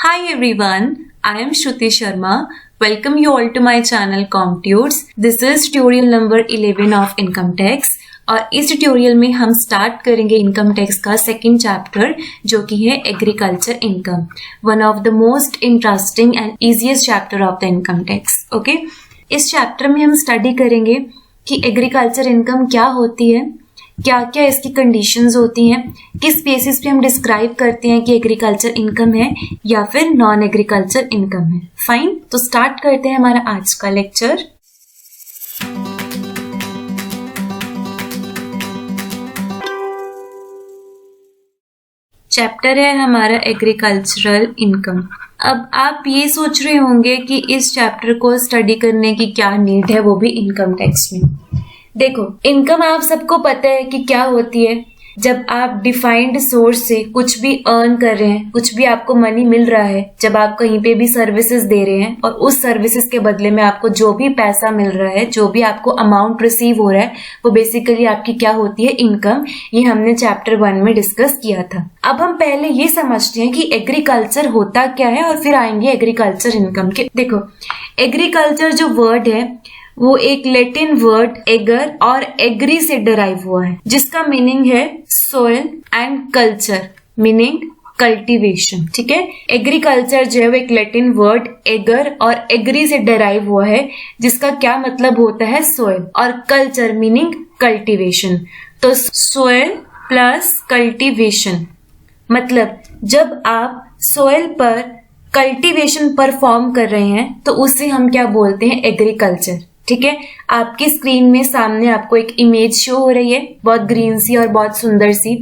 Hi everyone, I am Shruti Sharma. Welcome you all to my channel COMMTUTS. This is tutorial number 11 of income tax और इस tutorial में हम start करेंगे income tax का second chapter जो कि है agriculture income, one of the most interesting and easiest chapter of the income tax. Okay, इस चैप्टर में हम स्टडी करेंगे कि एग्रीकल्चर इनकम क्या होती है, क्या क्या इसकी कंडीशंस होती हैं, किस बेसिस पे हम डिस्क्राइब करते हैं कि एग्रीकल्चर इनकम है या फिर नॉन एग्रीकल्चर इनकम है। फाइन, तो स्टार्ट करते हैं हमारा आज का लेक्चर। चैप्टर है हमारा एग्रीकल्चरल इनकम। अब आप ये सोच रहे होंगे कि इस चैप्टर को स्टडी करने की क्या नीड है, वो भी इनकम टैक्स में। देखो, इनकम आप सबको पता है कि क्या होती है। जब आप डिफाइंड सोर्स से कुछ भी अर्न कर रहे हैं, कुछ भी आपको मनी मिल रहा है, जब आप कहीं पे भी सर्विसेज दे रहे हैं और उस सर्विसेज के बदले में आपको जो भी पैसा मिल रहा है, जो भी आपको अमाउंट रिसीव हो रहा है, वो बेसिकली आपकी क्या होती है, इनकम। ये हमने चैप्टर 1 में डिस्कस किया था। अब हम पहले ये समझते हैं कि एग्रीकल्चर होता क्या है और फिर आएंगे एग्रीकल्चर इनकम के। देखो, एग्रीकल्चर जो वर्ड है वो एक लैटिन वर्ड एगर और एग्री से डराइव हुआ है, जिसका मीनिंग है soil and culture, meaning cultivation. ठीक है, एग्रीकल्चर जो है वो एक लैटिन वर्ड एगर और एग्री से डराइव हुआ है, जिसका क्या मतलब होता है, सोइल, और कल्चर मीनिंग कल्टीवेशन। तो सोइल प्लस कल्टीवेशन मतलब जब आप सोइल पर कल्टीवेशन परफॉर्म कर रहे हैं तो उसे हम क्या बोलते हैं, एग्रीकल्चर। ठीक है, आपकी स्क्रीन में सामने आपको एक इमेज शो हो रही है, बहुत ग्रीन सी और बहुत सुंदर सी,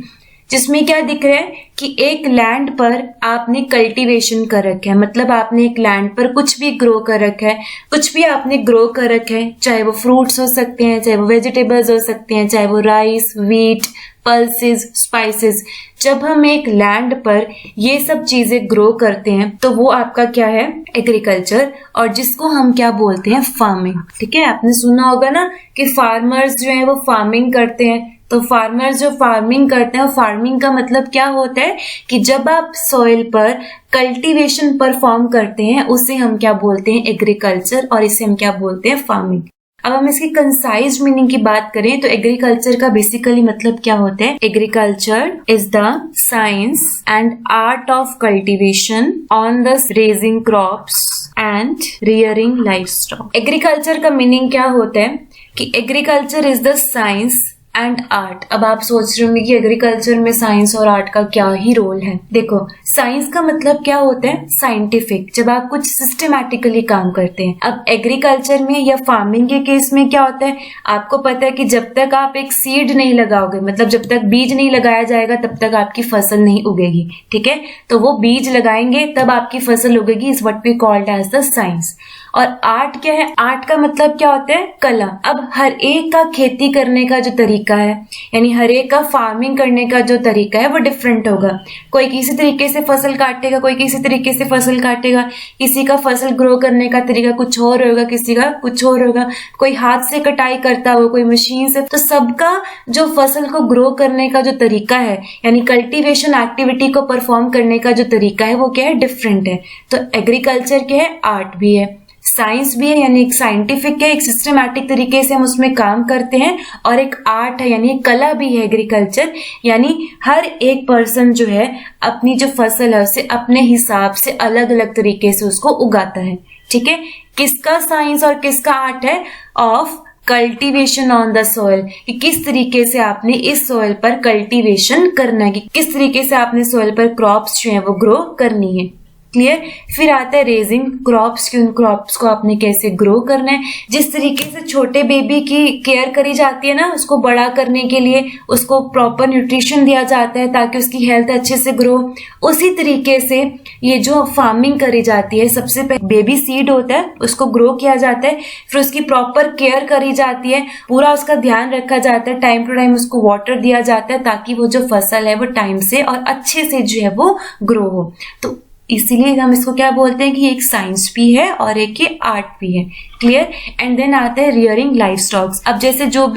जिसमें क्या दिख रहा है कि एक लैंड पर आपने कल्टीवेशन कर रखा है। मतलब आपने एक लैंड पर कुछ भी ग्रो कर रखा है, कुछ भी आपने ग्रो कर रखा है, चाहे वो फ्रूट्स हो सकते हैं, चाहे वो वेजिटेबल्स हो सकते हैं, चाहे वो राइस, व्हीट, पल्सेस, स्पाइसेस। जब हम एक लैंड पर ये सब चीजें ग्रो करते हैं तो वो आपका क्या है, एग्रीकल्चर, और जिसको हम क्या बोलते हैं, फार्मिंग। ठीक है, आपने सुना होगा ना कि फार्मर्स जो है वो फार्मिंग करते हैं। तो फार्मर्स जो फार्मिंग करते हैं, फार्मिंग का मतलब क्या होता है कि जब आप सॉइल पर कल्टीवेशन परफॉर्म करते हैं उसे हम क्या बोलते हैं, एग्रीकल्चर, और इसे हम क्या बोलते हैं, फार्मिंग। अब हम इसकी कंसाइज मीनिंग की बात करें तो एग्रीकल्चर का बेसिकली मतलब क्या होता है, agriculture is the science and art of cultivation on the raising crops and rearing livestock. Agriculture का मीनिंग क्या होता है कि agriculture is the science and art. अब आप सोच रहे होंगे कि एग्रीकल्चर में साइंस और आर्ट का क्या ही रोल है। देखो, साइंस का मतलब क्या होता है, साइंटिफिक, जब आप कुछ सिस्टमैटिकली काम करते हैं। अब एग्रीकल्चर में या फार्मिंग के केस में क्या होता है, आपको पता है कि जब तक आप एक सीड नहीं लगाओगे, मतलब जब तक बीज नहीं लगाया जाएगा तब तक आपकी फसल नहीं उगेगी। ठीक है, तो वो बीज लगाएंगे तब आपकी फसल उगेगी, is what we called as the science. और आर्ट क्या है, आर्ट का मतलब क्या होता है, कला। अब हर एक का खेती करने का जो तरीका है, यानी हर एक का फार्मिंग करने का जो तरीका है वो डिफरेंट होगा। कोई किसी तरीके से फसल काटेगा, कोई किसी तरीके से फसल काटेगा, किसी का फसल ग्रो करने का तरीका कुछ और होगा, किसी का कुछ और होगा, कोई हाथ से कटाई करता होगा, कोई मशीन से। तो सबका जो फसल को ग्रो करने का जो तरीका है, यानी कल्टीवेशन एक्टिविटी को परफॉर्म करने का जो तरीका है वो क्या है, डिफरेंट है। तो एग्रीकल्चर क्या है, आर्ट भी है, साइंस भी है, यानी एक साइंटिफिक है, एक सिस्टमैटिक तरीके से हम उसमें काम करते हैं, और एक आर्ट है यानी कला भी है एग्रीकल्चर। यानी हर एक पर्सन जो है अपनी जो फसल है उसे अपने हिसाब से अलग अलग तरीके से उसको उगाता है। ठीक है, किसका साइंस और किसका आर्ट है, of cultivation on the soil, कि किस तरीके से आपने इस सॉइल पर कल्टीवेशन करना है, कि किस तरीके से आपने सॉइल पर क्रॉप्स जो है वो ग्रो करनी है। क्लियर। फिर आता है रेजिंग क्रॉप्स, कि उन क्रॉप्स को आपने कैसे ग्रो करना है। जिस तरीके से छोटे बेबी की केयर करी जाती है ना, उसको बड़ा करने के लिए उसको प्रॉपर न्यूट्रिशन दिया जाता है ताकि उसकी हेल्थ अच्छे से ग्रो, उसी तरीके से ये जो फार्मिंग करी जाती है, सबसे पहले बेबी सीड होता है उसको ग्रो किया जाता है, फिर उसकी प्रॉपर केयर करी जाती है, पूरा उसका ध्यान रखा जाता है, टाइम टू टाइम उसको वाटर दिया जाता है ताकि वो जो फसल है वो टाइम से और अच्छे से जो है वो ग्रो हो। तो इसीलिए हम इसको क्या बोलते हैं कि एक साइंस भी है और एक ये आर्ट भी है। क्लियर। एंड देन आता है रियरिंग लाइफ स्टॉक्स। अब जैसे जो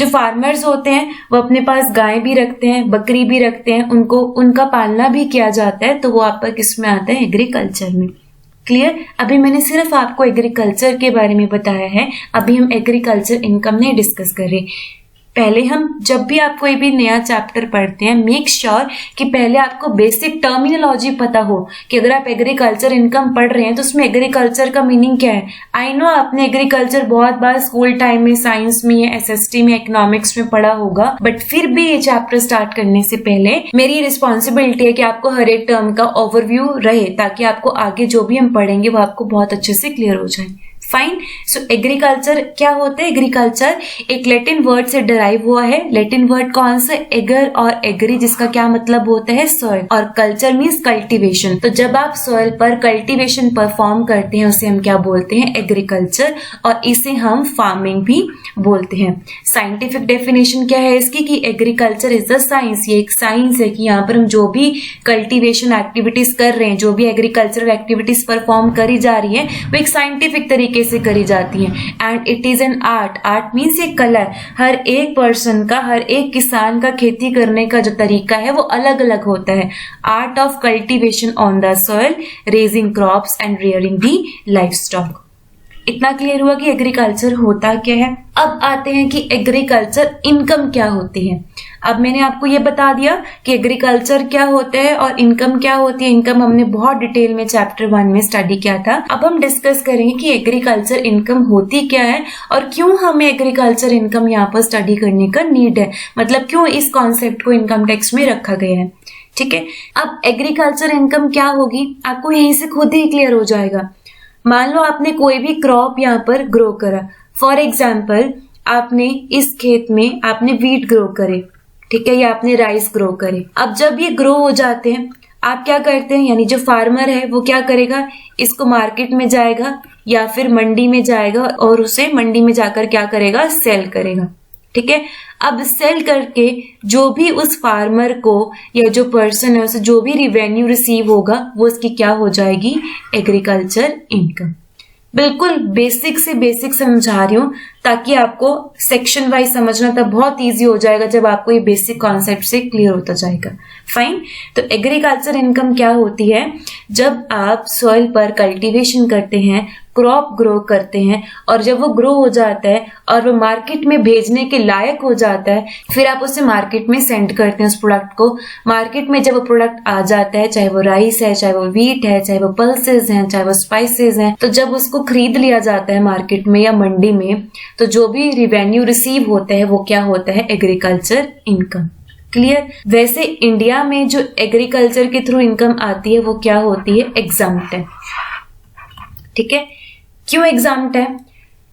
फार्मर्स होते हैं वो अपने पास गाय भी रखते हैं, बकरी भी रखते हैं, उनका पालना भी किया जाता है, तो वो आपका किस में आता है? एग्रीकल्चर में। क्लियर। अभी मैंने सिर्फ आपको एग्रीकल्चर के बारे में बताया है, अभी हम एग्रीकल्चर इनकम नहीं डिस्कस कर रहे। पहले हम जब भी आप कोई भी नया चैप्टर पढ़ते हैं, मेक श्योर कि पहले आपको बेसिक टर्मिनोलॉजी पता हो कि अगर आप एग्रीकल्चर इनकम पढ़ रहे हैं तो उसमें एग्रीकल्चर का मीनिंग क्या है। आई नो आपने एग्रीकल्चर बहुत बार स्कूल टाइम में साइंस में या एसएसटी में इकोनॉमिक्स में पढ़ा होगा, बट फिर भी ये चैप्टर स्टार्ट करने से पहले मेरी रिस्पॉन्सिबिलिटी है कि आपको हर एक टर्म का ओवरव्यू रहे, ताकि आपको आगे जो भी हम पढ़ेंगे वो आपको बहुत अच्छे से क्लियर हो जाए। फाइन। सो एग्रीकल्चर क्या होता है? एग्रीकल्चर एक लैटिन वर्ड से डिराइव हुआ है। लैटिन वर्ड कौन सा? एगर और एग्री, जिसका क्या मतलब होता है? सॉइल। और कल्चर मीन्स कल्टीवेशन। तो जब आप सॉइल पर कल्टीवेशन परफॉर्म करते हैं उसे हम क्या बोलते हैं? एग्रीकल्चर। और इसे हम फार्मिंग भी बोलते हैं। साइंटिफिक डेफिनेशन क्या है इसकी? कि एग्रीकल्चर इज अ साइंस। ये एक साइंस है कि यहाँ पर हम जो भी कल्टीवेशन एक्टिविटीज कर रहे हैं, जो भी एग्रीकल्चरल एक्टिविटीज परफॉर्म करी जा रही है, वो एक साइंटिफिक तरीके से करी जाती है। And it is an art. Art means ये कलर। हर एक पर्सन का, हर एक किसान का खेती करने का जो तरीका है वो अलग अलग होता है। Art of cultivation on the soil, raising crops and rearing the life stock. इतना क्लियर हुआ कि एग्रीकल्चर होता क्या है। अब आते हैं कि एग्रीकल्चर इनकम क्या होती है। अब मैंने आपको ये बता दिया कि एग्रीकल्चर क्या होता है और इनकम क्या होती है। इनकम हमने बहुत डिटेल में चैप्टर 1 में स्टडी किया था। अब हम डिस्कस करेंगे कि एग्रीकल्चर इनकम होती क्या है और क्यों हमें एग्रीकल्चर इनकम यहाँ पर स्टडी करने का नीड है, मतलब क्यों इस कॉन्सेप्ट को इनकम टैक्स में रखा गया है। ठीक है। अब एग्रीकल्चर इनकम क्या होगी आपको यहीं से खुद ही क्लियर हो जाएगा। मान लो आपने कोई भी क्रॉप यहाँ पर ग्रो करा। फॉर एग्जाम्पल आपने इस खेत में आपने वीट ग्रो करे, ठीक है, या आपने राइस ग्रो करे। अब जब ये ग्रो हो जाते हैं आप क्या करते हैं, यानी जो फार्मर है वो क्या करेगा, इसको मार्केट में जाएगा या फिर मंडी में जाएगा और उसे मंडी में जाकर क्या करेगा, सेल करेगा। ठीक है। अब सेल करके जो भी उस फार्मर को या जो पर्सन है उसे जो भी रिवेन्यू रिसीव होगा वो उसकी क्या हो जाएगी, एग्रीकल्चर इनकम। बिल्कुल बेसिक से बेसिक समझा रही हूँ ताकि आपको सेक्शन वाइज समझना तब बहुत इजी हो जाएगा जब आपको ये बेसिक कॉन्सेप्ट से क्लियर होता जाएगा। फाइन। तो एग्रीकल्चर इनकम क्या होती है, जब आप सॉइल पर कल्टीवेशन करते हैं, क्रॉप ग्रो करते हैं और जब वो ग्रो हो जाता है और वो मार्केट में भेजने के लायक हो जाता है, फिर आप उसे मार्केट में सेंड करते हैं उस प्रोडक्ट को। मार्केट में जब वो प्रोडक्ट आ जाता है, चाहे वो राइस है, चाहे वो व्हीट है, चाहे वो पल्सेस हैं, चाहे वो स्पाइसेस हैं, तो जब उसको खरीद लिया जाता है मार्केट में या मंडी में, तो जो भी रिवेन्यू रिसीव होता है वो क्या होता है, एग्रीकल्चर इनकम। क्लियर। वैसे इंडिया में जो एग्रीकल्चर के थ्रू इनकम आती है वो क्या होती है, एग्जम्प्ट है। ठीक है। क्यों एग्जम्प्ट है,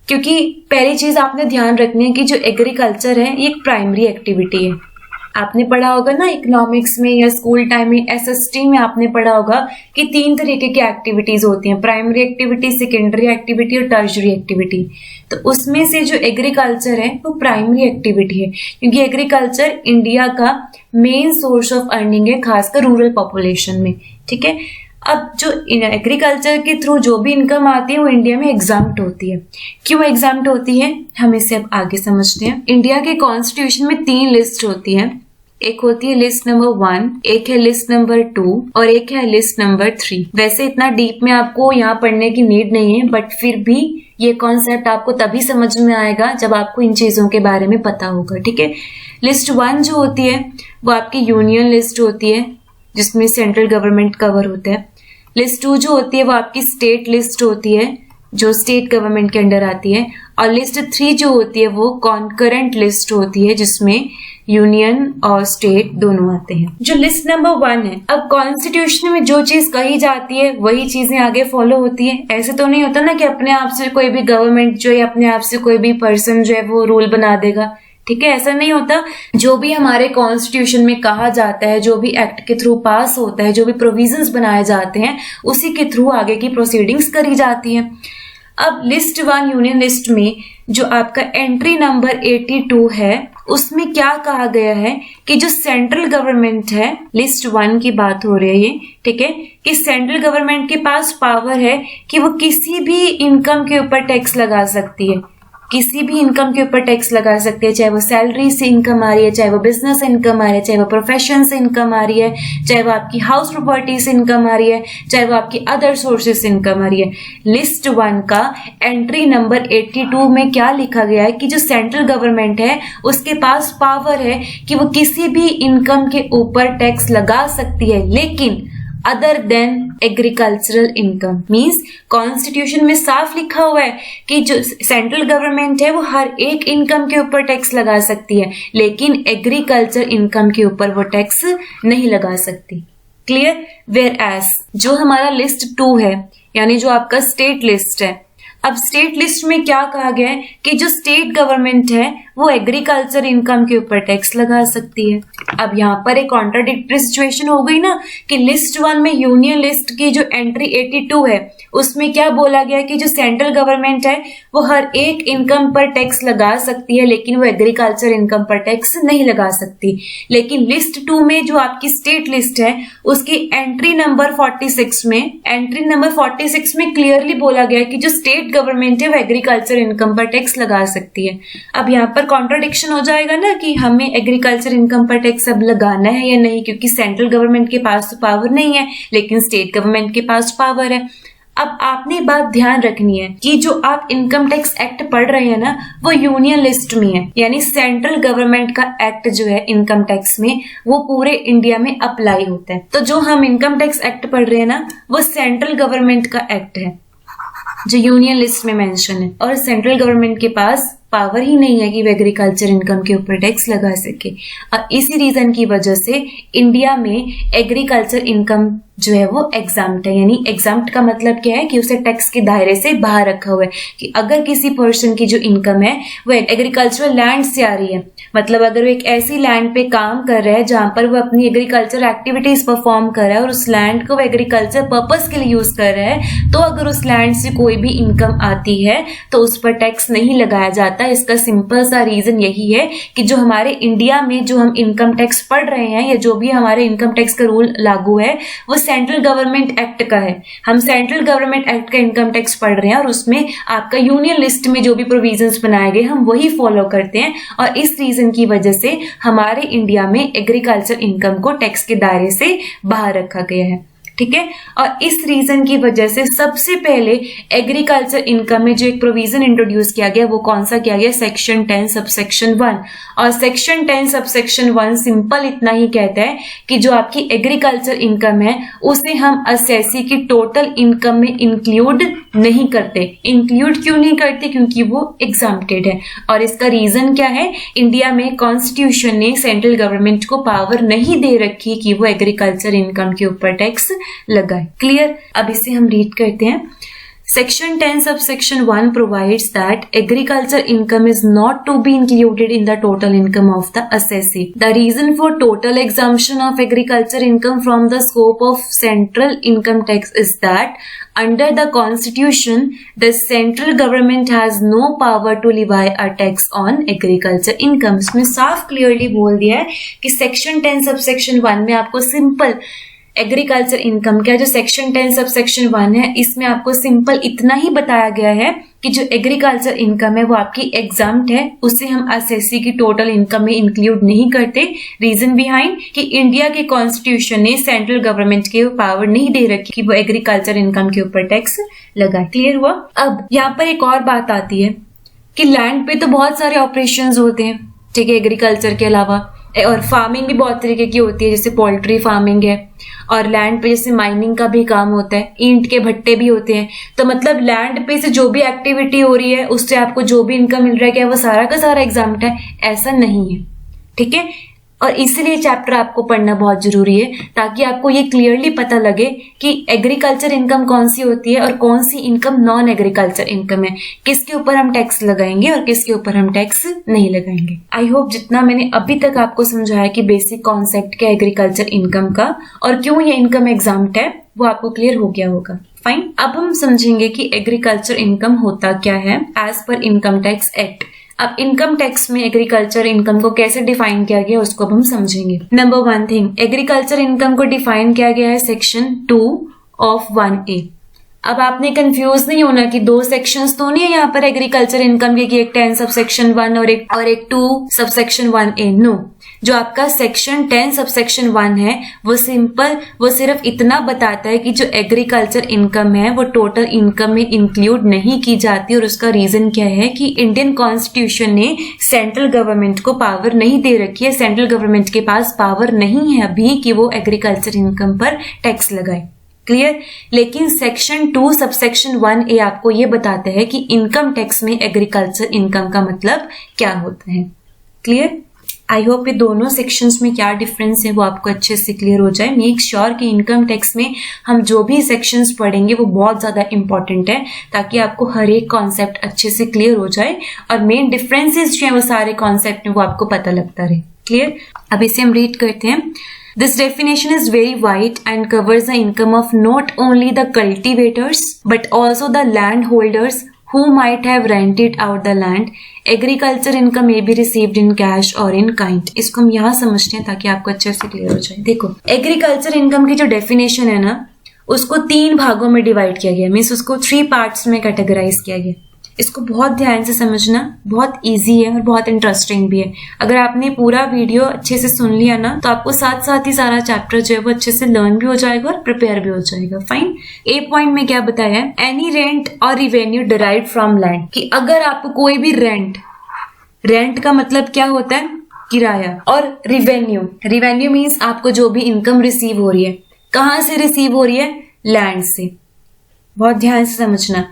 क्योंकि पहली चीज आपने ध्यान रखनी है कि जो एग्रीकल्चर है ये एक प्राइमरी एक्टिविटी है। आपने पढ़ा होगा ना इकोनॉमिक्स में या स्कूल टाइम में एसएसटी में आपने पढ़ा होगा कि 3 तरीके की एक्टिविटीज होती हैं, प्राइमरी एक्टिविटी, सेकेंडरी एक्टिविटी और टर्शरी एक्टिविटी। तो उसमें से जो एग्रीकल्चर है वो प्राइमरी एक्टिविटी है, क्योंकि एग्रीकल्चर इंडिया का मेन सोर्स ऑफ अर्निंग है, खासकर रूरल पॉपुलेशन में। ठीक है। अब जो एग्रीकल्चर के थ्रू जो भी इनकम आती है वो इंडिया में एग्जम्प्ट होती है। क्यों एग्जम्प्ट होती है, हम इसे अब आगे समझते हैं। इंडिया के कॉन्स्टिट्यूशन में 3 लिस्ट होती है। एक होती है लिस्ट नंबर 1, एक है लिस्ट नंबर 2 और एक है लिस्ट नंबर 3। वैसे इतना डीप में आपको यहाँ पढ़ने की नीड नहीं है, बट फिर भी ये कॉन्सेप्ट आपको तभी समझ में आएगा जब आपको इन चीजों के बारे में पता होगा। ठीक है। लिस्ट 1 जो होती है वो आपकी यूनियन लिस्ट होती है जिसमें सेंट्रल गवर्नमेंट कवर होता है। लिस्ट 2 जो होती है वो आपकी स्टेट लिस्ट होती है जो स्टेट गवर्नमेंट के अंडर आती है। और लिस्ट 3 जो होती है वो कॉन्करेंट लिस्ट होती है जिसमें यूनियन और स्टेट दोनों आते हैं। जो लिस्ट नंबर 1 है, अब कॉन्स्टिट्यूशन में जो चीज कही जाती है वही चीजें आगे फॉलो होती है। ऐसे तो नहीं होता ना कि अपने आप से कोई भी गवर्नमेंट जो है, अपने आप से कोई भी पर्सन जो है वो रूल बना देगा। ठीक है, ऐसा नहीं होता। जो भी हमारे कॉन्स्टिट्यूशन में कहा जाता है, जो भी एक्ट के थ्रू पास होता है, जो भी प्रोविजंस बनाए जाते हैं, उसी के थ्रू आगे की प्रोसीडिंग्स करी जाती है। अब लिस्ट 1 यूनियन लिस्ट में जो आपका एंट्री नंबर 82 है उसमें क्या कहा गया है कि जो सेंट्रल गवर्नमेंट है, लिस्ट 1 की बात हो रही है ये, ठीक है, कि सेंट्रल गवर्नमेंट के पास पावर है कि वो किसी भी इनकम के ऊपर टैक्स लगा सकती है, किसी भी इनकम के ऊपर टैक्स लगा सकती है, चाहे वो सैलरी से इनकम आ रही है, चाहे वो बिजनेस इनकम आ रही है, चाहे वो प्रोफेशन से इनकम आ रही है, चाहे वो आपकी हाउस प्रॉपर्टी से इनकम आ रही है, चाहे वो आपकी अदर सोर्सेज से इनकम आ रही है। लिस्ट 1 का एंट्री नंबर 82 में क्या लिखा गया है कि जो सेंट्रल गवर्नमेंट है उसके पास पावर है कि वो किसी भी इनकम के ऊपर टैक्स लगा सकती है, लेकिन other than agricultural income. Means constitution में साफ लिखा हुआ है कि जो सेंट्रल गवर्नमेंट है वो हर एक इनकम के ऊपर टैक्स लगा सकती है, लेकिन एग्रीकल्चर इनकम के ऊपर वो टैक्स नहीं लगा सकती। क्लियर? वेयर एज जो हमारा लिस्ट 2 है, यानी जो आपका स्टेट लिस्ट है, अब स्टेट लिस्ट में क्या कहा गया है कि जो स्टेट गवर्नमेंट है वो एग्रीकल्चर इनकम के ऊपर टैक्स लगा सकती है। अब यहाँ पर एक कॉन्ट्राडिक्टरी सिचुएशन हो गई ना कि लिस्ट 1 में यूनियन लिस्ट की जो एंट्री 82 है उसमें क्या बोला गया कि जो सेंट्रल गवर्नमेंट है वो हर एक इनकम पर टैक्स लगा सकती है, लेकिन वो एग्रीकल्चर इनकम पर टैक्स नहीं लगा सकती। लेकिन लिस्ट 2 में जो आपकी स्टेट लिस्ट है उसकी एंट्री नंबर 46 में क्लियरली बोला गया कि जो स्टेट गवर्नमेंट है वो एग्रीकल्चर इनकम पर टैक्स लगा सकती है। अब यहाँ पर कॉन्ट्राडिक्शन हो जाएगा ना कि हमें एग्रीकल्चर इनकम पर टैक्स अब लगाना है या नहीं, क्योंकि सेंट्रल गवर्नमेंट के पास तो पावर नहीं है लेकिन स्टेट गवर्नमेंट के पास पावर है। अब आपने बात ध्यान रखनी है कि जो आप इनकम टैक्स एक्ट पढ़ रहे हैं ना वो यूनियन लिस्ट में है, यानी सेंट्रल गवर्नमेंट का एक्ट जो है इनकम टैक्स में वो पूरे इंडिया में अप्लाई होता है। तो जो हम इनकम टैक्स एक्ट पढ़ रहे हैं ना वो सेंट्रल गवर्नमेंट का एक्ट है जो यूनियन लिस्ट में मेंशन है, और सेंट्रल गवर्नमेंट के पास पावर ही नहीं है कि वो एग्रीकल्चर इनकम के ऊपर टैक्स लगा सके। और इसी रीजन की वजह से इंडिया में एग्रीकल्चर इनकम जो है वो एग्जाम्प्ट है। यानी एग्जाम्प्ट का मतलब क्या है कि उसे टैक्स के दायरे से बाहर रखा हुआ है कि अगर किसी पर्सन की जो इनकम है वो एग्रीकल्चरल लैंड से आ रही है, मतलब अगर वो एक ऐसी लैंड पे काम कर रहा है जहां पर वो अपनी एग्रीकल्चर एक्टिविटीज परफॉर्म कर रहा है और उस लैंड को वो एग्रीकल्चर पर्पस के लिए यूज कर रहा है, तो अगर उस लैंड से कोई भी इनकम आती है तो उस पर टैक्स नहीं लगाया जाता। इसका सिंपल सा रीजन यही है कि जो हमारे इंडिया में जो हम इनकम टैक्स पढ़ रहे हैं या जो भी हमारे इनकम टैक्स का रूल लागू है वो सेंट्रल गवर्नमेंट एक्ट का है। हम सेंट्रल गवर्नमेंट एक्ट का इनकम टैक्स पढ़ रहे हैं और उसमें आपका यूनियन लिस्ट में जो भी प्रोविजंस बनाए गए हम वही फॉलो करते हैं, और इस रीजन की वजह से हमारे इंडिया में एग्रीकल्चर इनकम को टैक्स के दायरे से बाहर रखा गया है। ठीक है, और इस रीजन की वजह से सबसे पहले एग्रीकल्चर इनकम में जो एक प्रोविजन इंट्रोड्यूस किया गया वो कौन सा किया गया, सेक्शन 10 सबसेक्शन 1। और सेक्शन 10 सबसेक्शन 1 सिंपल इतना ही कहता है कि जो आपकी एग्रीकल्चर इनकम है उसे हम असेसी की टोटल इनकम में इंक्लूड नहीं करते। इंक्लूड क्यों नहीं करते? क्योंकि वो एग्जाम्प्टेड है। और इसका रीजन क्या है, इंडिया में कॉन्स्टिट्यूशन ने सेंट्रल गवर्नमेंट को पावर नहीं दे रखी कि वो एग्रीकल्चर इनकम के ऊपर टैक्स लगाए। क्लियर? अब इसे हम रीड करते हैं। Section 10 subsection 1 provides that agriculture income is not to be included in the total income of the assessee. The reason for total exemption of agriculture income from the scope of central income tax is that under the constitution, the central government has no power to levy a tax on agriculture income. इसमें साफ clearly बोल दिया है कि section 10 subsection 1 में आपको simple agriculture income का जो सेक्शन 10 सबसेक्शन 1 है इसमें आपको सिंपल इतना ही बताया गया है कि जो एग्रीकल्चर इनकम है वो आपकी एग्जाम्प्ट है, उसे हम असेसी की टोटल इनकम में इंक्लूड नहीं करते। रीजन बिहाइंड कि इंडिया के कॉन्स्टिट्यूशन ने सेंट्रल गवर्नमेंट के पावर नहीं दे रखी कि वो एग्रीकल्चर इनकम के ऊपर टैक्स लगाए। क्लियर हुआ? अब यहाँ पर एक और बात आती है कि लैंड पे तो बहुत सारे ऑपरेशंस होते हैं, ठीक है, एग्रीकल्चर के अलावा, और फार्मिंग भी बहुत तरीके की होती है, जैसे पोल्ट्री फार्मिंग है, और लैंड पे जैसे माइनिंग का भी काम होता है, ईंट के भट्टे भी होते हैं। तो मतलब लैंड पे से जो भी एक्टिविटी हो रही है उससे आपको जो भी इनकम मिल रहा है क्या वो सारा का सारा एग्जाम्प्ट है? ऐसा नहीं है। ठीक है, और इसीलिए चैप्टर आपको पढ़ना बहुत जरूरी है, ताकि आपको ये क्लियरली पता लगे कि एग्रीकल्चर इनकम कौन सी होती है और कौन सी इनकम नॉन एग्रीकल्चर इनकम है, किसके ऊपर हम टैक्स लगाएंगे और किसके ऊपर हम टैक्स नहीं लगाएंगे। आई होप जितना मैंने अभी तक आपको समझाया कि बेसिक कॉन्सेप्ट क्या एग्रीकल्चर इनकम का और क्यों ये इनकम एग्जाम्प्ट है, वो आपको क्लियर हो गया होगा। फाइन, अब हम समझेंगे कि एग्रीकल्चर इनकम होता क्या है as per income tax act. अब इनकम टैक्स में एग्रीकल्चर इनकम को कैसे डिफाइन किया गया उसको अब हम समझेंगे। नंबर 1 थिंग, एग्रीकल्चर इनकम को डिफाइन किया गया है सेक्शन 2 ऑफ 1A। अब आपने कंफ्यूज नहीं होना कि 2 सेक्शंस तो नहीं है यहाँ पर एग्रीकल्चर इनकम के, कि एक 10 सबसेक्शन 1 और एक 2 सबसेक्शन 1A। नो, जो आपका सेक्शन 10 सबसेक्शन 1 है वो सिंपल, वो सिर्फ इतना बताता है कि जो एग्रीकल्चर इनकम है वो टोटल इनकम में इंक्लूड नहीं की जाती। और उसका रीजन क्या है कि इंडियन कॉन्स्टिट्यूशन ने सेंट्रल गवर्नमेंट को पावर नहीं दे रखी है, सेंट्रल गवर्नमेंट के पास पावर नहीं है अभी कि वो एग्रीकल्चर इनकम पर टैक्स लगाए। क्लियर? लेकिन सेक्शन 2 सबसेक्शन 1A आपको ये बताता है कि इनकम टैक्स में एग्रीकल्चर इनकम का मतलब क्या होता है। क्लियर? आई होप ये दोनों सेक्शंस में क्या डिफरेंस है वो आपको अच्छे से क्लियर हो जाए। मेक श्योर कि इनकम टैक्स में हम जो भी सेक्शंस पढ़ेंगे वो बहुत ज्यादा इंपॉर्टेंट है, ताकि आपको हर एक कॉन्सेप्ट अच्छे से क्लियर हो जाए और मेन डिफरेंसेस जो है वो सारे कॉन्सेप्ट में वो आपको पता लगता रहे। क्लियर? अब इसे हम रीड करते हैं। This definition is very wide and covers the income of not only the cultivators but also the landholders who might have rented out the land. Agriculture income may be received in cash or in kind. इसको हम यहाँ समझते हैं ताकि आपको अच्छे से clear हो जाए। देखो, एग्रीकल्चर इनकम की जो डेफिनेशन है ना, उसको 3 भागों में डिवाइड किया गया, मीन्स उसको 3 पार्ट्स में कैटेगराइज किया गया। इसको बहुत ध्यान से समझना, बहुत इजी है और बहुत इंटरेस्टिंग भी है। अगर आपने पूरा वीडियो अच्छे से सुन लिया ना तो आपको साथ साथ ही सारा चैप्टर जो है वो अच्छे से लर्न भी हो जाएगा और प्रिपेयर भी हो जाएगा। फाइन, ए पॉइंट में क्या बताया है, एनी रेंट और रिवेन्यू डिराइव्ड फ्रॉम लैंड, कि अगर आपको कोई भी रेंट का मतलब क्या होता है, किराया, और रिवेन्यू मीन्स आपको जो भी इनकम रिसीव हो रही है, कहां से रिसीव हो रही है, लैंड से। बहुत ध्यान से समझना,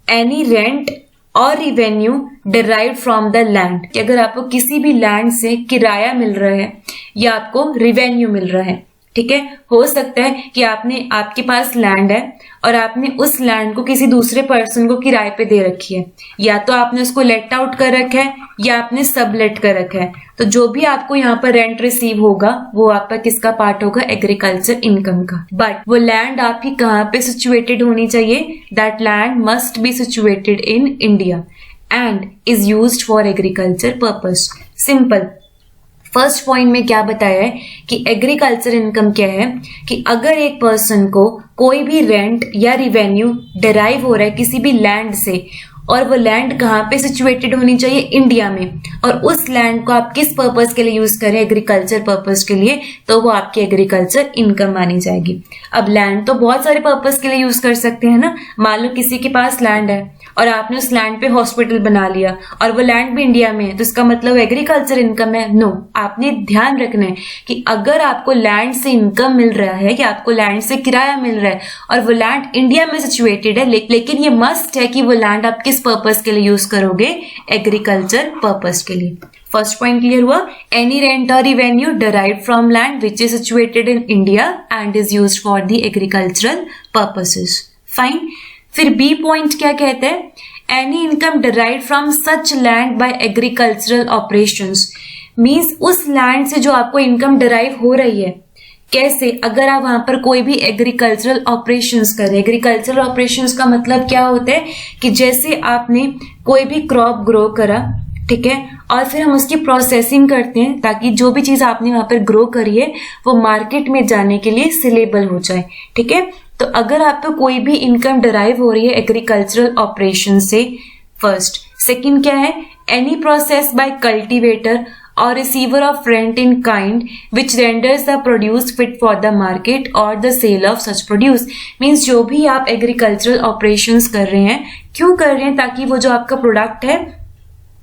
एनी रेंट और revenue derived from the land, कि अगर आपको किसी भी लैंड से किराया मिल रहा है या आपको रिवेन्यू मिल रहा है, ठीक है। हो सकता है कि आपके पास लैंड है और आपने उस लैंड को किसी दूसरे पर्सन को किराए पे दे रखी है, या तो आपने उसको लेट आउट कर रखा है या आपने सब लेट कर रखा है। तो जो भी आपको यहाँ पर रेंट रिसीव होगा वो आपका किसका पार्ट होगा, एग्रीकल्चर इनकम का। बट वो लैंड आपकी कहाँ पे सिचुएटेड होनी चाहिए, that land must be situated in India and is used for agriculture purpose. Simple. First point में क्या बताया है कि एग्रीकल्चर इनकम क्या है, कि अगर एक पर्सन को कोई भी रेंट या रिवेन्यू डिराइव हो रहा है किसी भी लैंड से, और वो लैंड कहाँ पे सिचुएटेड होनी चाहिए, इंडिया में, और उस लैंड को आप किस पर्पस के लिए यूज करें, एग्रीकल्चर पर्पस के लिए, तो वो आपकी एग्रीकल्चर इनकम मानी जाएगी। अब लैंड तो बहुत सारे पर्पस के लिए यूज कर सकते हैं ना। मान लो किसी के पास लैंड है और आपने उस लैंड पे हॉस्पिटल बना लिया और वो लैंड भी इंडिया में है, तो इसका मतलब एग्रीकल्चर इनकम है? नो। आपने ध्यान रखना है कि अगर आपको लैंड से इनकम मिल रहा है या आपको लैंड से किराया मिल रहा है और वो लैंड इंडिया में सिचुएटेड है, लेकिन ये मस्ट है कि वो लैंड आप किस पर्पस के लिए यूज करोगे, एग्रीकल्चर पर्पस के लिए। फर्स्ट पॉइंट क्लियर हुआ, एनी रेंट और revenue derived from land which is situated in India and is used for the agricultural purposes. Fine. फिर बी पॉइंट क्या कहते हैं, any income derived from such land by agricultural operations, means उस land से जो आपको income derive हो रही है। कैसे? अगर आप वहां पर कोई भी एग्रीकल्चरल ऑपरेशंस करें। एग्रीकल्चरल ऑपरेशंस का मतलब क्या होता है कि जैसे आपने कोई भी क्रॉप ग्रो करा, ठीक है, और फिर हम उसकी प्रोसेसिंग करते हैं ताकि जो भी चीज आपने वहां पर ग्रो करी है वो मार्केट में जाने के लिए सेलेबल हो जाए, ठीक है। तो अगर आपको कोई भी इनकम डिराइव हो रही है एग्रीकल्चरल ऑपरेशन से, फर्स्ट। सेकंड क्या है, any process by cultivator or receiver of rent in kind which renders the produce fit for the market or the sale of such produce, means जो भी आप agricultural operations कर रहे हैं, क्यों कर रहे हैं, ताकि वो जो आपका प्रोडक्ट है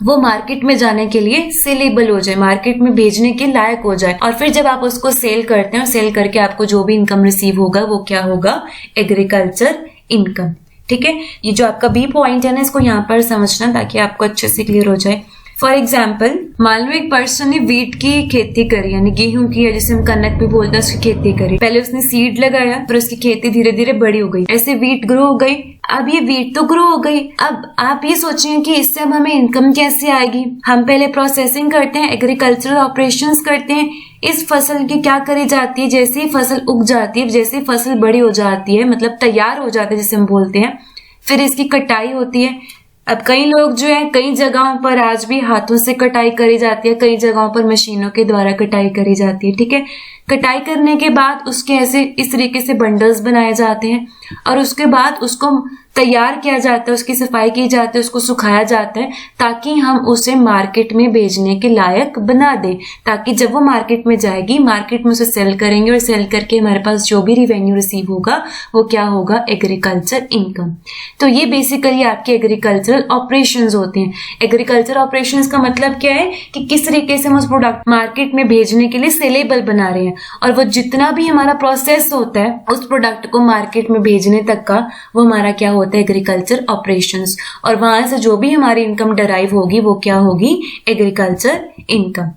वो मार्केट में जाने के लिए सेलेबल हो जाए, मार्केट में भेजने के लायक हो जाए, और फिर जब आप उसको सेल करते हैं और सेल करके आपको जो भी इनकम रिसीव होगा वो क्या होगा, एग्रीकल्चर इनकम। ठीक है, ये जो आपका बी पॉइंट है ना, इसको यहाँ पर समझना ताकि आपको अच्छे से क्लियर हो जाए। फॉर एग्जाम्पल मान लो एक पर्सन ने वीट की खेती करी, यानी गेहूं की, या जिसे हम कनक भी बोलते हैं, उसकी खेती करी। पहले उसने सीड लगाया, फिर उसकी खेती धीरे धीरे बड़ी हो गई, ऐसे वीट ग्रो हो गई। अब ये वीट तो ग्रो हो गई, अब आप ये सोचेंगे कि इससे अब हमें इनकम कैसे आएगी। हम पहले प्रोसेसिंग करते हैं, एग्रीकल्चरल ऑपरेशंस करते हैं। इस फसल की क्या करी जाती है, जैसे ही फसल उग जाती है, जैसे ही फसल बड़ी हो जाती है, मतलब तैयार हो जाती है जिसे हम बोलते हैं, फिर इसकी कटाई होती है। अब कई लोग जो है, कई जगहों पर आज भी हाथों से कटाई करी जाती है, कई जगहों पर मशीनों के द्वारा कटाई करी जाती है। ठीक है, कटाई करने के बाद उसके ऐसे इस तरीके से बंडल्स बनाए जाते हैं और उसके बाद उसको तैयार किया जाता है, उसकी सफाई की जाती है, उसको सुखाया जाता है ताकि हम उसे मार्केट में बेचने के लायक बना दें, ताकि जब वो मार्केट में जाएगी, मार्केट में उसे सेल करेंगे और सेल करके हमारे पास जो भी रिवेन्यू रिसीव होगा वो क्या होगा, एग्रीकल्चर इनकम। तो ये बेसिकली आपके एग्रीकल्चरल ऑपरेशंस होते हैं। एग्रीकल्चर ऑपरेशंस का मतलब क्या है कि किस तरीके से हम उस प्रोडक्ट मार्केट में भेजने के लिए सेलेबल बना रहे हैं, और वो जितना भी हमारा प्रोसेस होता है उस प्रोडक्ट को मार्केट में भेजने तक का, वो हमारा क्या होता है, एग्रीकल्चर ऑपरेशंस। और वहां से जो भी हमारी इनकम डराइव होगी वो क्या होगी, एग्रीकल्चर इनकम।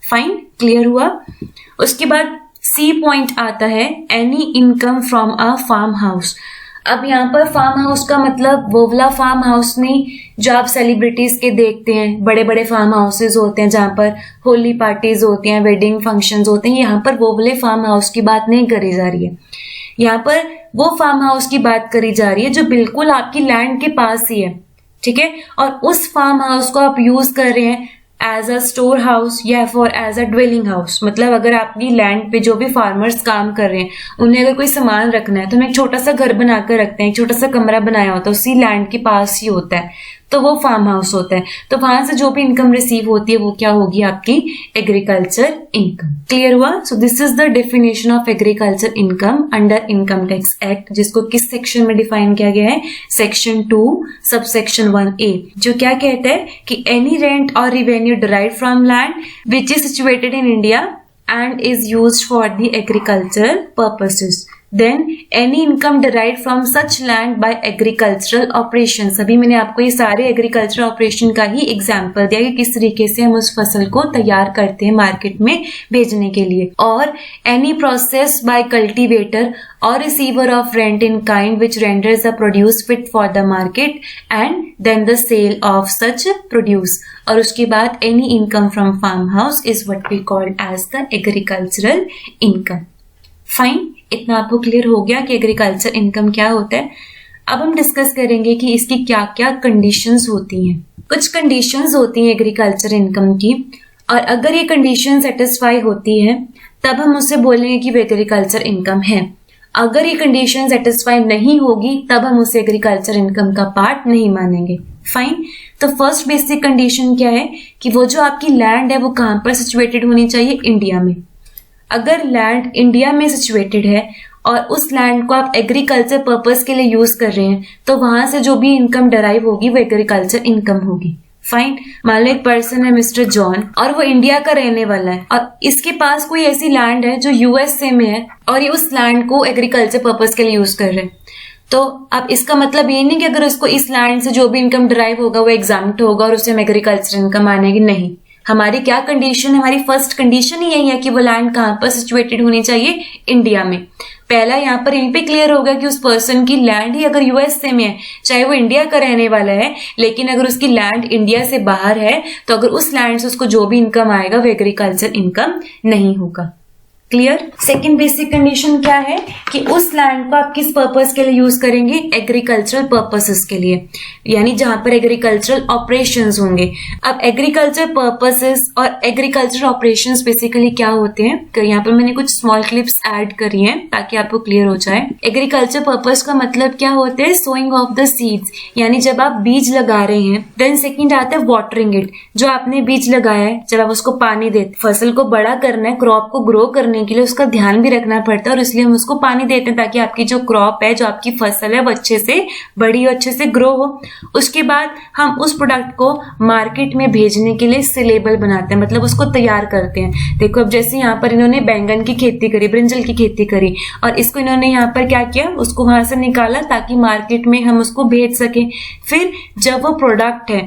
फाइन, क्लियर हुआ। उसके बाद सी पॉइंट आता है, any income from a farm house. अब यहाँ पर फार्म हाउस का मतलब वो वाला फार्म हाउस नहीं जो आप सेलिब्रिटीज के देखते हैं, बड़े बड़े फार्म हाउसेज होते हैं जहां पर होली पार्टीज होती हैं, वेडिंग फंक्शंस होते हैं। यहाँ पर वो वाले फार्म हाउस की बात नहीं करी जा रही है, यहाँ पर वो फार्म हाउस की बात करी जा रही है जो बिल्कुल आपकी लैंड के पास ही है। ठीक है, और उस फार्म हाउस को आप यूज कर रहे हैं एज अ स्टोर हाउस या for as a dwelling house. मतलब अगर आपकी लैंड पे जो भी फार्मर्स काम कर रहे हैं उन्हें अगर कोई सामान रखना है तो हम एक छोटा सा घर बनाकर रखते हैं, एक छोटा सा कमरा बनाया होता है, उसी लैंड के पास ही होता है, तो वो फार्म हाउस होता है। तो वहां से जो भी इनकम रिसीव होती है वो क्या होगी, आपकी एग्रीकल्चर इनकम। क्लियर हुआ। So this is the definition of agriculture income under income tax act, जिसको किस सेक्शन में डिफाइन किया गया है, सेक्शन 2 सबसेक्शन 1A, जो क्या कहता है कि एनी रेंट और revenue derived from land which is situated in India and is used for the agricultural purposes. Then any income derived from such land by agricultural operations. अभी मैंने आपको ये सारे एग्रीकल्चरल ऑपरेशन का ही एग्जाम्पल दिया कि किस तरीके से हम उस फसल को तैयार करते हैं मार्केट में भेजने के लिए। और any process by cultivator or receiver of rent in kind which renders the produce fit for the market and then the sale of such produce. और उसके बाद any income from farmhouse is what we call as the agricultural income. Fine, इतना आपको clear हो गया कि agriculture income क्या होता है। अब हम डिस्कस करेंगे कि इसकी क्या क्या कंडीशंस होती हैं। कुछ कंडीशंस होती हैं एग्रीकल्चर इनकम की, और अगर ये कंडीशन सेटिस्फाई होती है तब हम उससे बोलेंगे कि वो एग्रीकल्चर इनकम है। अगर ये कंडीशन सेटिस्फाई नहीं होगी तब हम उसे एग्रीकल्चर इनकम का पार्ट नहीं मानेंगे। फाइन, तो फर्स्ट बेसिक कंडीशन क्या है कि वो जो आपकी लैंड है वो कहां पर सिचुएटेड होनी चाहिए, इंडिया में। अगर लैंड इंडिया में सिचुएटेड है और उस लैंड को आप एग्रीकल्चर पर्पस के लिए यूज कर रहे हैं तो वहां से जो भी इनकम डराइव होगी वो एग्रीकल्चर इनकम होगी। फाइन, मान लो एक पर्सन है मिस्टर जॉन और वो इंडिया का रहने वाला है और इसके पास कोई ऐसी लैंड है जो यूएसए में है और ये उस लैंड को एग्रीकल्चर पर्पस के लिए यूज कर रहे हैं। तो अब इसका मतलब ये नहीं कि अगर उसको इस लैंड से जो भी इनकम डराइव होगा वो एग्जाम्प्ट होगा और उसे हम एग्रीकल्चर इनकम मानेंगे, नहीं। हमारी क्या कंडीशन है, हमारी फर्स्ट कंडीशन ही यही है कि वो लैंड कहां पर सिचुएटेड होनी चाहिए, इंडिया में। पहला यहाँ पर यहीं पे क्लियर होगा कि उस पर्सन की लैंड ही अगर यूएसए में है, चाहे वो इंडिया का रहने वाला है, लेकिन अगर उसकी लैंड इंडिया से बाहर है तो अगर उस लैंड से उसको जो भी इनकम आएगा वो एग्रीकल्चर इनकम नहीं होगा। क्लियर। सेकेंड बेसिक कंडीशन क्या है कि उस लैंड को आप किस पर्पस के लिए यूज करेंगे, एग्रीकल्चरल पर्पसेस के लिए, यानी जहां पर एग्रीकल्चरल ऑपरेशंस होंगे। अब एग्रीकल्चर पर्पसेस और एग्रीकल्चर ऑपरेशंस बेसिकली क्या होते हैं, यहाँ पर मैंने कुछ स्मॉल क्लिप्स ऐड करी हैं ताकि आपको क्लियर हो जाए। एग्रीकल्चर पर्पस का मतलब क्या होता है, सोइंग ऑफ द सीड्स, यानी जब आप बीज लगा रहे हैं। देन सेकेंड आता है वाटरिंग इट, जो आपने बीज लगाया है जब आप उसको पानी देते, फसल को बड़ा करना है, क्रॉप को ग्रो करने के लिए उसका ध्यान भी रखना पड़ता है और इसलिए हम उसको पानी देते हैं ताकि आपकी जो क्रॉप है, जो आपकी फसल है वो अच्छे से बड़ी और अच्छे से ग्रो हो। उसके बाद हम उस प्रोडक्ट को मार्केट में भेजने के लिए सेलेबल बनाते हैं, मतलब उसको तैयार करते हैं। देखो अब जैसे यहाँ पर इन्होंने बैंगन की खेती करी, ब्रिंजल की खेती करी और इसको इन्होंने यहाँ पर क्या किया, उसको वहां से निकाला ताकि मार्केट में हम उसको भेज सके। फिर जब वो प्रोडक्ट है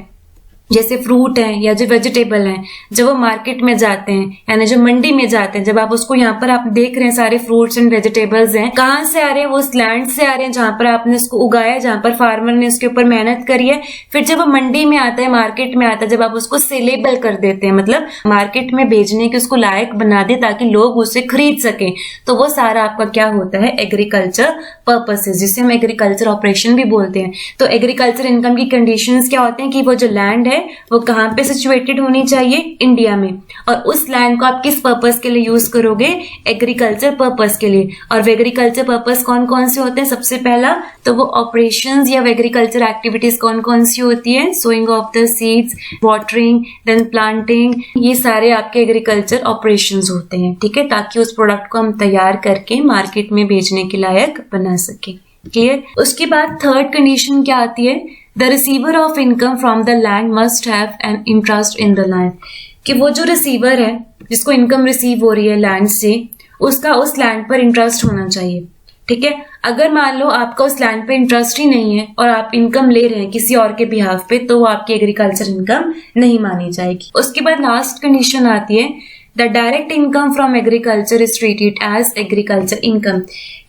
जैसे फ्रूट है या जो वेजिटेबल है, जब वो मार्केट में जाते हैं यानी जो मंडी में जाते हैं, जब आप उसको यहाँ पर आप देख रहे हैं सारे फ्रूट्स एंड वेजिटेबल्स हैं, कहाँ से आ रहे हैं? वो उस लैंड से आ रहे हैं जहां पर आपने उसको उगाया, जहां पर फार्मर ने उसके ऊपर मेहनत करी है। फिर जब वो मंडी में आता है, मार्केट में आता है, जब आप उसको सेलेबल कर देते हैं, मतलब मार्केट में बेचने के उसको लायक बना दे ताकि लोग उसे खरीद सके, तो वो सारा आपका क्या होता है? एग्रीकल्चर पर्पसेस, जिसे हम एग्रीकल्चर ऑपरेशन भी बोलते हैं। तो एग्रीकल्चर इनकम की कंडीशंस क्या होते हैं कि वो जो लैंड है वो कहाँ पे सिचुएटेड होनी चाहिए? इंडिया में। और उस लैंड को आप किस पर्पस के लिए यूज करोगे? एग्रीकल्चर पर्पस के लिए। और एग्रीकल्चर पर्पस कौन कौन से होते हैं? सबसे पहला तो वो ऑपरेशंस या एग्रीकल्चर एक्टिविटीज कौन कौन सी होती है? Sowing of the seeds, watering, then planting, ये सारे आपके एग्रीकल्चर ऑपरेशंस होते हैं, ठीक है, ताकि उस प्रोडक्ट को हम तैयार करके मार्केट में बेचने के लायक बना सके। क्लियर? उसके बाद थर्ड कंडीशन क्या आती है? The receiver of income from the land must have an interest in the land, कि वो जो रिसीवर है जिसको इनकम रिसीव हो रही है लैंड से, उसका उस लैंड पर इंटरेस्ट होना चाहिए, ठीक है। अगर मान लो आपका उस लैंड पे इंटरेस्ट ही नहीं है और आप इनकम ले रहे हैं किसी और के बिहाफ पे, तो वो आपकी एग्रीकल्चर इनकम नहीं मानी जाएगी। उसके बाद लास्ट कंडीशन आती है the direct income from agriculture is treated as agriculture income,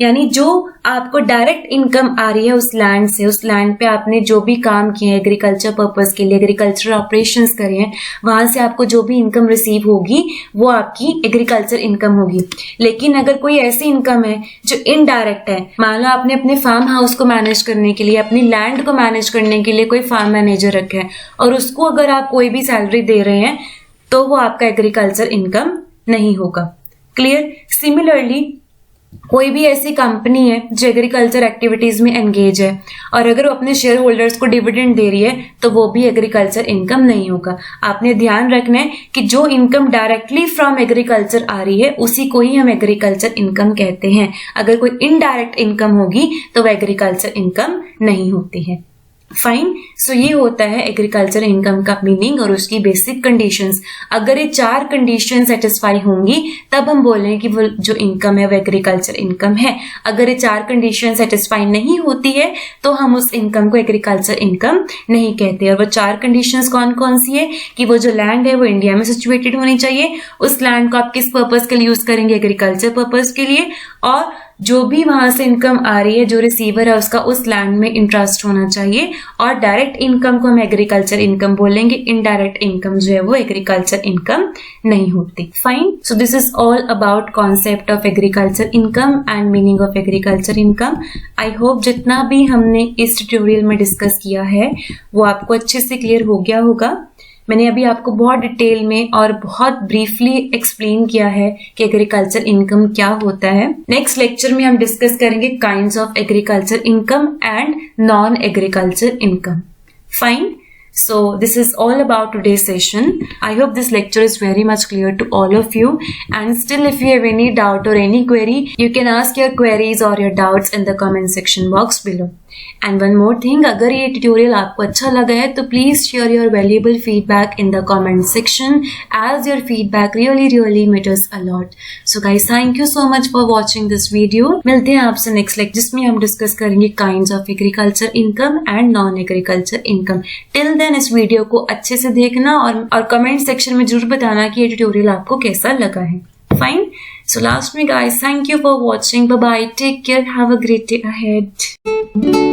यानी जो आपको डायरेक्ट इनकम आ रही है उस लैंड से, उस लैंड पे आपने जो भी काम किए एग्रीकल्चर पर्पस के लिए, एग्रीकल्चर ऑपरेशंस करे हैं, वहां से आपको जो भी इनकम रिसीव होगी वो आपकी एग्रीकल्चर इनकम होगी। लेकिन अगर कोई ऐसी इनकम है जो इनडायरेक्ट है, मान लो आपने अपने फार्म हाउस को मैनेज करने के लिए, अपनी लैंड को मैनेज करने के लिए कोई फार्म मैनेजर रखा है और उसको अगर आप कोई भी सैलरी दे रहे हैं, तो वो आपका एग्रीकल्चर इनकम नहीं होगा। क्लियर? सिमिलरली कोई भी ऐसी कंपनी है जो एग्रीकल्चर एक्टिविटीज में एंगेज है और अगर वो अपने शेयर होल्डर्स को डिविडेंड दे रही है, तो वो भी एग्रीकल्चर इनकम नहीं होगा। आपने ध्यान रखना है कि जो इनकम डायरेक्टली फ्रॉम एग्रीकल्चर आ रही है उसी को ही हम एग्रीकल्चर इनकम कहते हैं। अगर कोई इनडायरेक्ट इनकम होगी तो वो एग्रीकल्चर इनकम नहीं होती है। फाइन। सो ये होता है एग्रीकल्चर इनकम का मीनिंग और उसकी बेसिक कंडीशंस। अगर ये 4 कंडीशन सेटिस्फाई होंगी तब हम बोलें कि वो जो इनकम है वो एग्रीकल्चर इनकम है। अगर ये 4 कंडीशन सेटिस्फाई नहीं होती है तो हम उस इनकम को एग्रीकल्चर इनकम नहीं कहते। और वो 4 कंडीशंस कौन कौन सी है? कि वो जो लैंड है वो इंडिया में सिचुएटेड होनी चाहिए, उस लैंड को आप किस पर्पज के लिए यूज करेंगे? एग्रीकल्चर पर्पज के लिए, और जो भी वहां से इनकम आ रही है, जो रिसीवर है उसका उस लैंड में इंटरेस्ट होना चाहिए। और डायरेक्ट इनकम को हम एग्रीकल्चर इनकम बोलेंगे, इनडायरेक्ट इनकम जो है वो एग्रीकल्चर इनकम नहीं होती। Fine. So this is all about concept of agriculture income and meaning of agriculture income. I hope जितना भी हमने इस ट्यूटोरियल में डिस्कस किया है वो आपको अच्छे से क्लियर हो गया होगा। मैंने अभी आपको बहुत डिटेल में और बहुत ब्रीफली एक्सप्लेन किया है कि एग्रीकल्चर इनकम क्या होता है। नेक्स्ट लेक्चर में हम डिस्कस करेंगे kinds of agriculture income and non agriculture income. Fine. So this is all about today's session. I hope this lecture is very much clear to all of you, and still if you have any doubt or any query, you can ask your queries or your doubts in the comment section box below. And one more thing, अगर ये tutorial आपको अच्छा लगा है तो please share your valuable feedback in the comment section, as your feedback really matters a lot. So guys, thank you so much for watching this video. मिलते हैं आपसे next lecture जिसमें हम discuss करेंगे kinds of agriculture income and non-agriculture income. Till then इस video को अच्छे से देखना और कमेंट सेक्शन में जरूर बताना कि ये ट्यूटोरियल आपको कैसा लगा है। फाइन। सो लास्ट में guys, thank you for watching. Bye bye, take care, have a great day ahead.